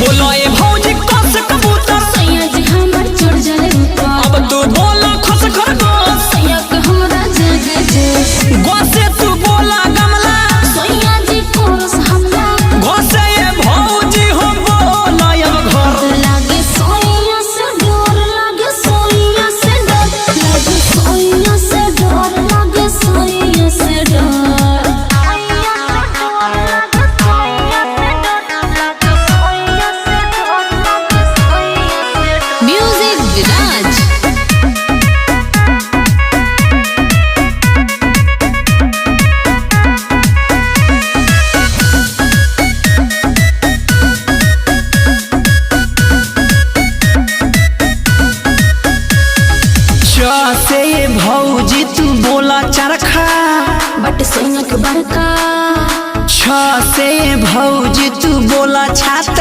बोलो ए भौजी कस कबूतर सैया जी हमर चढ़ जाले ऊपर अब तू बोला खस खरगोश सैया के हमरा जगे जे गोसे तू बोला गमला सैया जी कोरस हमला गोसे ए भौजी हो बोला अब घर लागे सोइया से डर लागे सोइया से डर लागे सोइया से डर लागे सोइया से डर म्यूजिक विराज से भौजी तू बोला चरखा बट सोइया के बड़का से भौजी तू बोला छाता